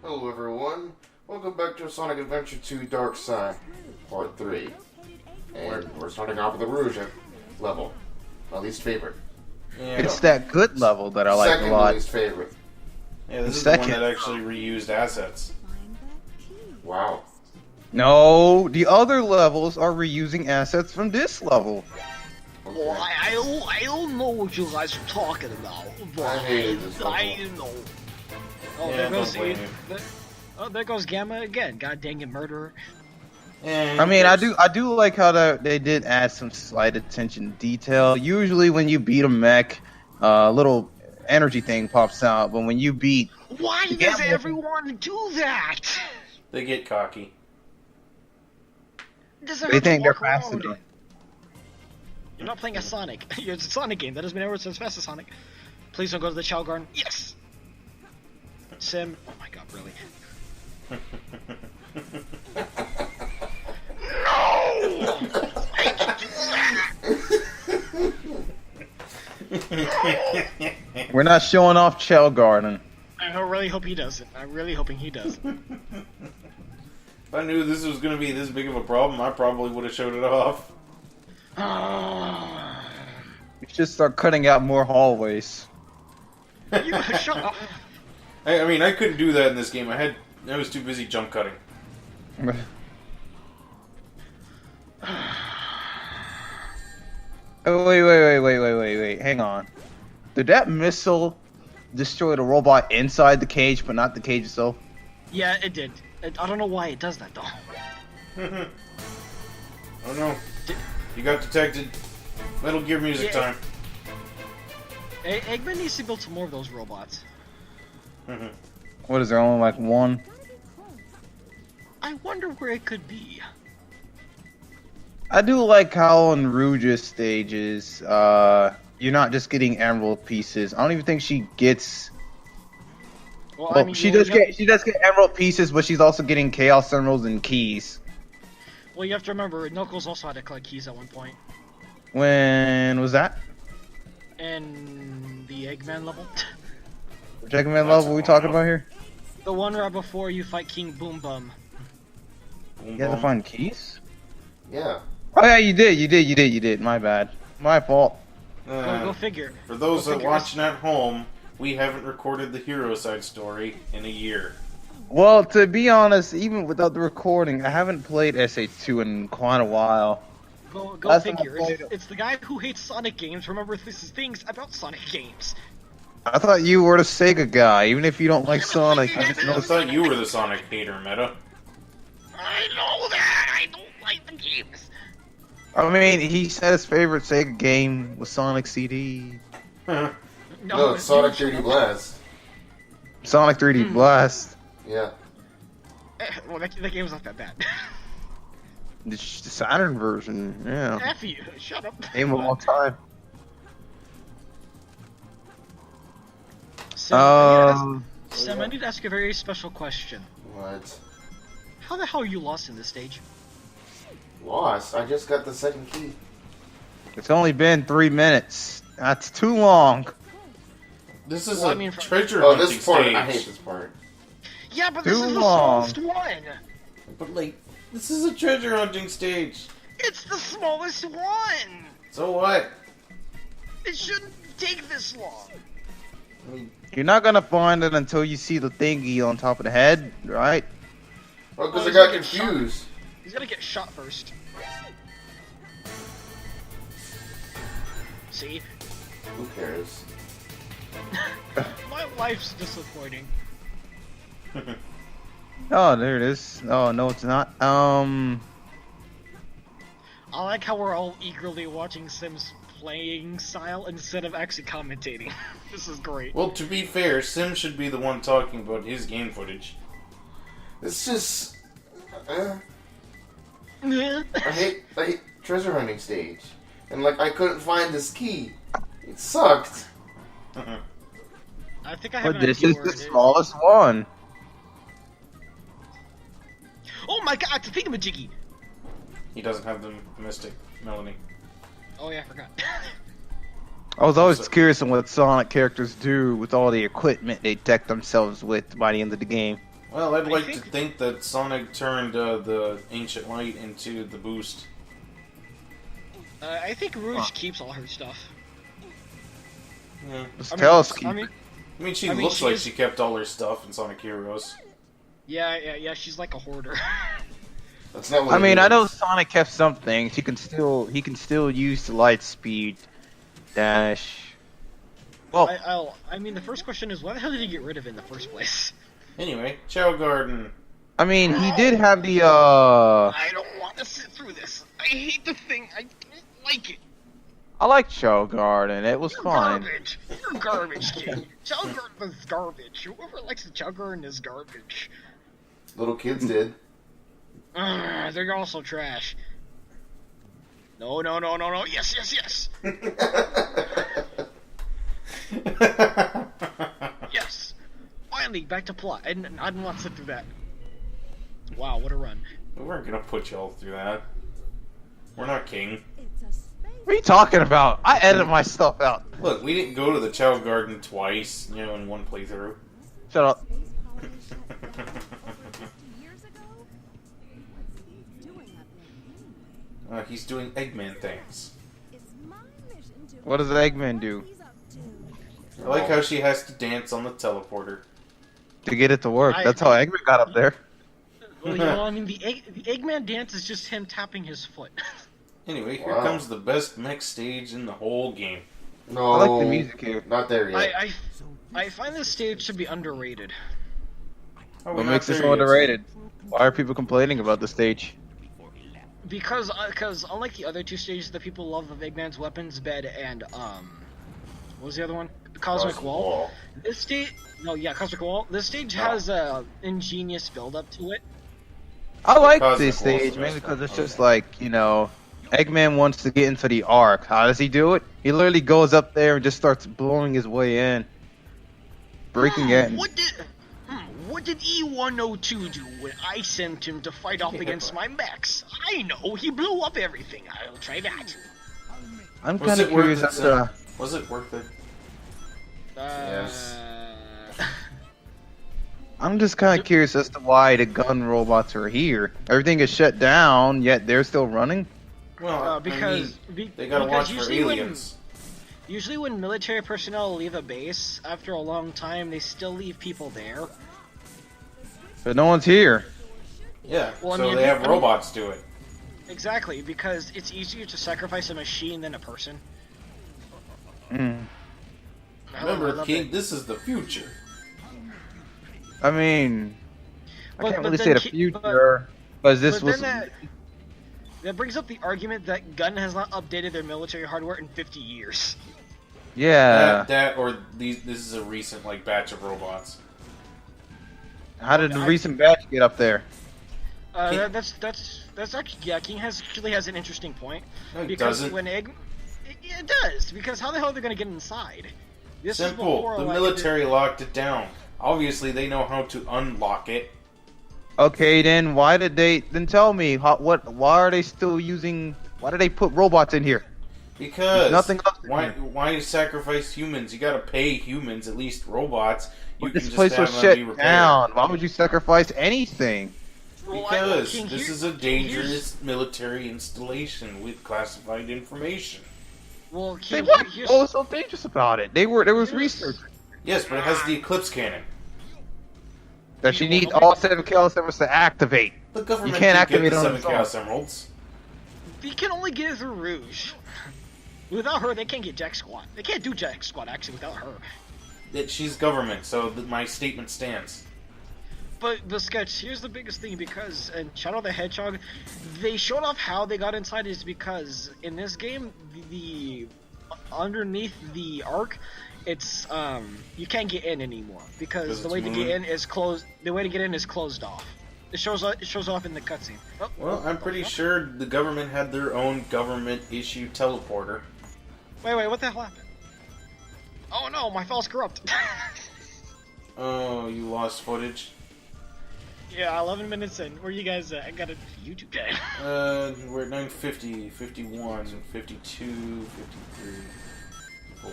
Hello everyone, welcome back to Sonic Adventure 2 Dark Side, Part 3. And we're starting off with the Rouge level. My least favorite. Yeah, It's that good level that I like Second a lot. least favorite. yeah, this is Second. the one that actually reused assets. Wow. No, the other levels are reusing assets from this level. Okay. Well, I don't know what you guys are talking about, but I hated this level. I know. Oh, Yeah, there goes don't blame there goes Gamma again. God dang it, murderer. I mean, I do like how they did add some slight attention to detail. Usually, when you beat a mech, a little energy thing pops out, but when you beat, Why The does Gamma- everyone do that? They get cocky. Doesn't they hurt to think they're walk around. fast enough. You're not playing a Sonic. It's a Sonic game. That doesn't mean everyone's as fast as Sonic. Please don't go to the Chow Garden. Yes. Sim. Oh my God, really? We're not showing off Shell Garden. I really hope he doesn't. I'm really hoping he does. If I knew this was going to be this big of a problem, I probably would have showed it off. We should start cutting out more hallways. You shut up. I mean, I couldn't do that in this game. I was too busy jump cutting. Oh, wait. Hang on. Did that missile destroy the robot inside the cage, but not the cage itself? Yeah, it did. I don't know why it does that though. Oh no. You got detected. Metal Gear music Yeah. time. Eggman needs to build some more of those robots. What is there, only like one? I wonder where it could be. I do like how on Rouge's stages, you're not just getting emerald pieces. I don't even think she gets. Well, Well, she does get emerald pieces, but she's also getting chaos emeralds and keys. Well, you have to remember, Knuckles also had to collect keys at one point. When was that? In the Eggman level. Which Eggman level we talking about here? The one right before you fight King Boom Bum. Boom, You have to boom. find keys? Yeah. Oh yeah, you did. My bad. My fault. Go figure. For those Go that figure. watching at home, we haven't recorded the hero side story in a year. Well, to be honest, even without the recording, I haven't played SA2 in quite a while. Go That's figure. not played. It's the guy who hates Sonic games. Remember, this is things about Sonic games. I thought you were the Sega guy, even if you don't like Sonic. You just I know thought you were the Sonic hater, Meta. I know that. I don't like the games. I mean, he said his favorite Sega game was Sonic CD. No, it's Sonic 3D Blast. Sonic 3D Blast. Yeah. Well, that game's not that bad. The Saturn version, yeah. F you. Shut up. Game of all time. Sam, I need to ask you a very special question. What? How the hell are you lost in this stage? Lost? I just got the second key. It's only been 3 minutes. That's too long. This is Well, a I mean, treasure Oh, hunting this part. stage. I hate this part. Yeah, but this Too is the long. smallest one. But like, this is a treasure hunting stage. It's the smallest one. So what? It shouldn't take this long. I mean, You're not gonna find it until you see the thingy on top of the head, right? well, because Oh, I he's got gonna get shot. confused. He's gonna get shot first. See? Who cares? My life's disappointing. Oh, there it is. Oh, no, it's not. I like how we're all eagerly watching Sim's playing style instead of actually commentating. This is great. Well, to be fair, Sim should be the one talking about his game footage. It's just. I hate treasure hunting stage. And like, I couldn't find this key. It sucked. I think I have But an this idea is where the it is. smallest one. Oh my god, it's a thingamajiggy! He doesn't have the mystic melody. Oh yeah, I forgot. I was always curious on what Sonic characters do with all the equipment they deck themselves with by the end of the game. Well, I'd like to think- think that Sonic turned the Ancient Light into the boost. I think Rouge keeps all her stuff. Yeah. Let's tell us. I mean, She I mean, looks she like is- she kept all her stuff in Sonic Heroes. yeah, she's like a hoarder. That's not what I it mean, I is. know Sonic kept some things. He can still use the light speed dash. Well, I mean, the first question is, why the hell did he get rid of it in the first place? Anyway, Chow Garden. I mean, he did have the I don't want to sit through this. I hate the thing. I don't like it. I like Show Garden. It was You're fun. garbage. You're garbage, kid. Chow Garden is garbage. Whoever likes the Chow Garden is garbage. Little kids did. They're also trash. No. Yes. Yes. Finally, back to plot. I didn't want to sit through that. Wow, what a run. We weren't gonna put y'all through that. We're not king. What are you talking about? I edit my stuff out. Look, we didn't go to the Chow Garden twice, in one playthrough. Shut up. He's doing Eggman things. What does Eggman do? I like how she has to dance on the teleporter. To get it to work. That's how Eggman got up there. Well, I mean, the Eggman dance is just him tapping his foot. Anyway, here Wow. comes the best mech stage in the whole game. No, I like the music here. Not there yet. I find this stage to be underrated. Are we What not makes this there yet? underrated? Why are people complaining about the stage? Because unlike the other two stages, the people love of Eggman's weapons bed and what was the other one? Cosmic Wall. This stage, Cosmic Wall. This stage has a ingenious build up to it. I like Cosmic this Wall's stage the mainly best because one. it's just like, Eggman wants to get into the Ark. How does he do it? He literally goes up there and just starts blowing his way in. Breaking it. What did E102 do when I sent him to fight off against my mechs? I know, he blew up everything. I'll try that. I'm Was kind of it worth curious it, as Sam? to... Was it worth it? Yes. I'm just kind of curious as to why the gun robots are here. Everything is shut down, yet they're still running? Well, because they gotta because watch for usually aliens. Usually when military personnel leave a base, after a long time, they still leave people there. But no one's here. Yeah, Well, I so mean, they have I mean- robots do it. Exactly, because it's easier to sacrifice a machine than a person. Mm. I Remember, love King, that. this is the future. I mean... I But- can't but really then say the Ki- future, because this But was... then that brings up the argument that Gun has not updated their military hardware in 50 years. Yeah. This is a recent batch of robots. How did the recent batch get up there? That's actually King actually has an interesting point. No, it Because doesn't. when it does, because how the hell are they gonna get inside? This is Simple. before, The like, military locked it down. Obviously, they know how to unlock it. Okay, then why did they... Then tell me, why are they still using... Why did they put robots in here? Because Nothing else in here. why sacrifice humans? You gotta pay humans, at least robots. You But this can place just was have them be shut repaired. down. Why would you sacrifice anything? well, Because King, this is a dangerous military installation with classified information. Well, They King, what? here's, What was so dangerous about it? There was research Yes, but it has the Eclipse cannon. that you need all 7 Chaos Emeralds to activate. The government can't can activate get the it on 7 its own. Chaos Emeralds. they can only get it through Rouge. Without her, they can't get Jack Squad. They can't do Jack Squad actually without her. She's government, so my statement stands. But the sketch, here's the biggest thing, because in Shadow the Hedgehog, they showed off how they got inside is because in this game, the underneath the arc, it's you can't get in anymore because the way to get in is closed. The way to get in is closed off. It shows off in the cutscene. Oh, Well, I'm pretty sure the government had their own government-issued teleporter. Wait, what the hell happened? Oh no, my file's corrupt. Oh, you lost footage? Yeah, 11 minutes in. Where are you guys at? I got a YouTube channel. We're at 950, 51, 52, 53, 4.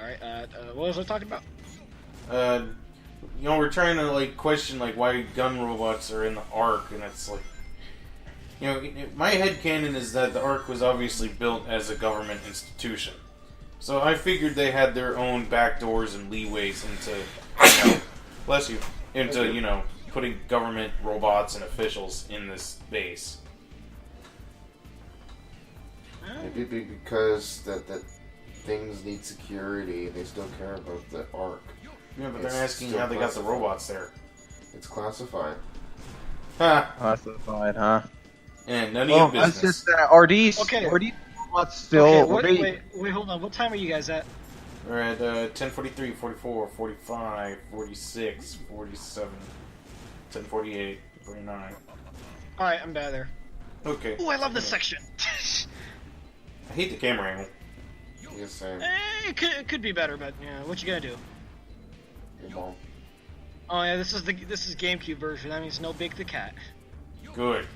Alright, what was I talking about? You know, we're trying to like question like why gun robots are in the Ark, and it's like, you know, my headcanon is that the Ark was obviously built as a government institution. So I figured they had their own backdoors and leeways into, you know, bless you, into, you know, putting government robots and officials in this base. Maybe because that things need security, they still care about the Ark. Yeah, but they're asking how they got the robots there. It's classified. Ha! Classified, huh? And none of your business. That's just that. Are these robots still... Okay, wait, hold on. What time are you guys at? We're at 10:43, 44, 45, 46, 47, 10:48, 49. Alright, I'm bad there. Okay. Ooh, I love this section. I hate the camera angle. Yes, same. It could be better, but yeah, what you gonna do? Well, Oh yeah, this is GameCube version. That means no Big the Cat. Good.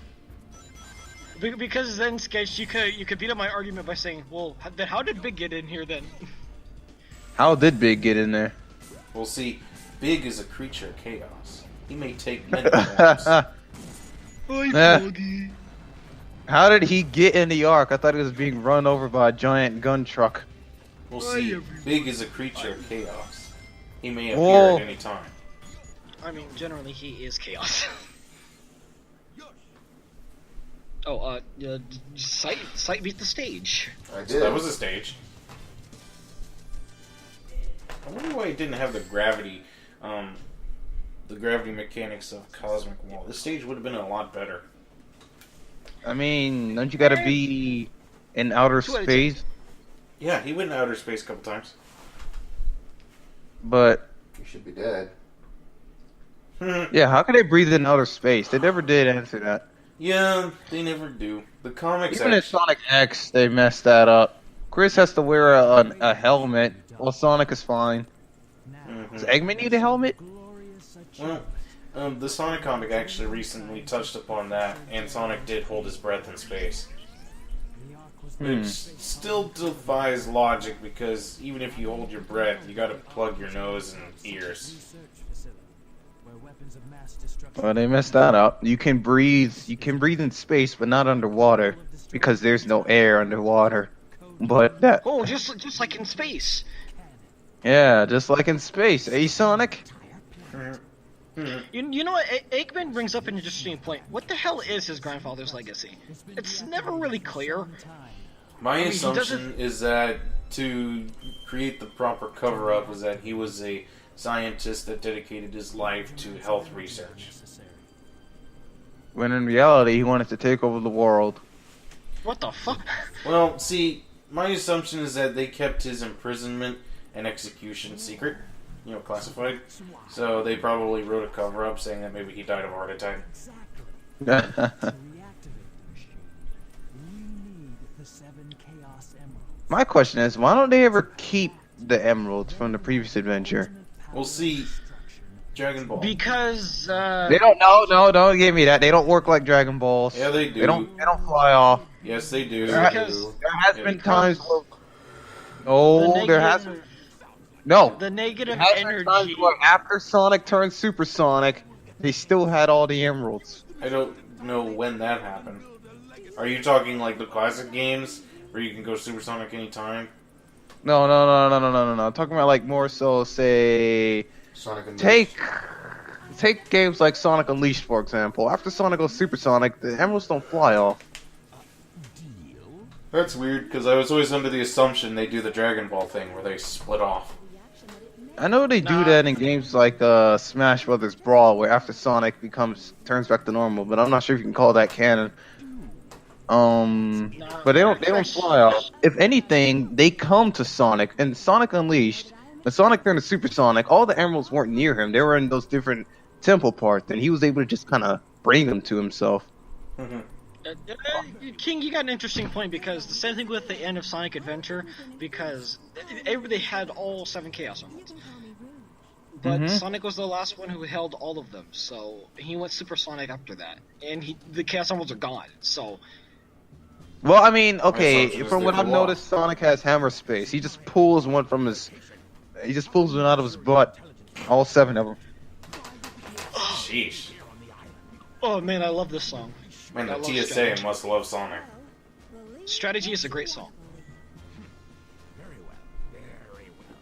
Because then, Sketch, you could beat up my argument by saying, well, then how did Big get in here then? How did Big get in there? Well, see, Big is a creature of chaos. He may take many forms. How did he get in the Ark? I thought he was being run over by a giant gun truck. We'll see, Big is a creature of chaos. He may appear Whoa. at any time. I mean, generally he is chaos. Oh, Cite beat the stage. I did. So that was a stage. I wonder why it didn't have the gravity mechanics of Cosmic Wall. This stage would have been a lot better. I mean, don't you gotta be in outer space? Yeah, he went in outer space a couple times. But You should be dead. yeah, how can they breathe in outer space? They never did answer that. Yeah, they never do. The comics Even in Sonic X, they messed that up. Chris has to wear a helmet, while Sonic is fine. Does Eggman need a helmet? Well, the Sonic comic actually recently touched upon that, and Sonic did hold his breath in space. Which still defies logic, because even if you hold your breath, you gotta plug your nose and ears. Well, they messed that up. You can breathe in space, but not underwater, because there's no air underwater. But that... Oh, just like in space. Yeah, just like in space. Eh, Sonic? You know what? Eggman brings up an interesting point. What the hell is his grandfather's legacy? It's never really clear. My assumption is that to create the proper cover-up was that he was a scientist that dedicated his life to health research. When in reality, he wanted to take over the world. What the fuck? Well, see, my assumption is that they kept his imprisonment and execution secret, you know, classified. So they probably wrote a cover-up saying that maybe he died of a heart attack. My question is, why don't they ever keep the emeralds from the previous adventure? We'll see. Dragon Ball. Because They don't. No, don't give me that. They don't work like Dragon Balls. Yeah, they do. They don't fly off. Yes, they do. There has been times where... Oh, there has... No. the negative There has been times energy. where after Sonic turned Supersonic, they still had all the emeralds. I don't know when that happened. Are you talking like the classic games where you can go supersonic anytime? No. I'm talking about like more so, say... Sonic and Take games like Sonic Unleashed, for example. After Sonic goes Supersonic, the emeralds don't fly off. That's weird, because I was always under the assumption they do the Dragon Ball thing where they split off. I know they do that in games like Smash Brothers Brawl, where after Sonic turns back to normal, but I'm not sure if you can call that canon. But they don't fly off. If anything, they come to Sonic, and Sonic Unleashed, when Sonic turned to Supersonic, all the emeralds weren't near him. They were in those different temple parts, and he was able to just kind of bring them to himself. King, you got an interesting point, because the same thing with the end of Sonic Adventure, because they had all 7 Chaos Emeralds. But Sonic was the last one who held all of them, so he went Supersonic after that. And the Chaos Emeralds are gone, so... Well, I mean, okay, assumption is from what they I've belong. noticed, Sonic has hammer space. He just pulls one out of his butt. All 7 of them. Sheesh. Oh man, I love this song. Man, the I love TSA Strategy. must love Sonic. Strategy is a great song. Very well. Very well.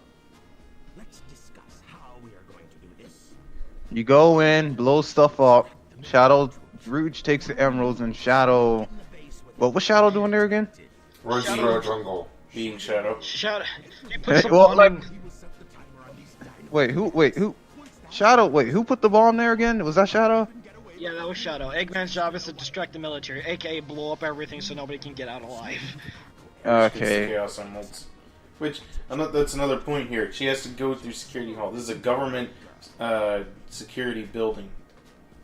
Let's discuss how we are going to do this. You go in, blow stuff up. Shadow Rouge takes the emeralds, and Shadow. What's Shadow doing there again? Runs Shadow- through a jungle. Being Shadow. Shout! He put some Well, bomb like- in. Wait, who? Shadow, wait, who put the bomb there again? Was that Shadow? Yeah, that was Shadow. Eggman's job is to distract the military, aka blow up everything so nobody can get out alive. It's the Okay. Chaos Emeralds. Which, that's another point here. She has to go through Security Hall. This is a government security building.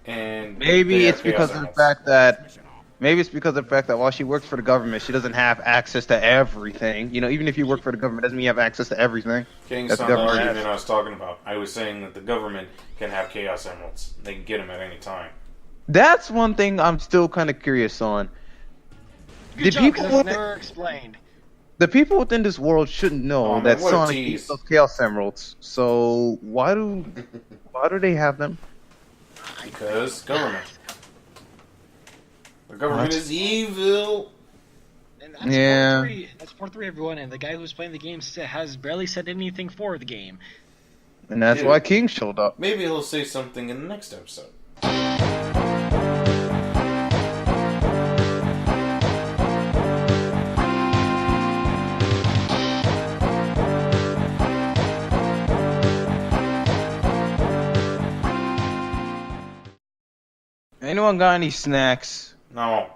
And Maybe they it's have Chaos because of the Emeralds. fact that. Maybe it's because of the fact that while she works for the government, she doesn't have access to everything. You know, even if you work for the government, doesn't mean you have access to everything. King's That's not the government. argument I was talking about. I was saying that the government can have Chaos Emeralds. They can get them at any time. That's one thing I'm still kind of curious on. Good The job, people 'cause it's with never explained. The people within this world shouldn't know Oh, man, that what a Sonic tease. needs those Chaos Emeralds. So why do they have them? Because government. The government What? is evil. And that's Yeah. part 3. That's part 3, everyone. And the guy who's playing the game has barely said anything for the game. And that's Dude. why King showed up. Maybe he'll say something in the next episode. Anyone got any snacks? No.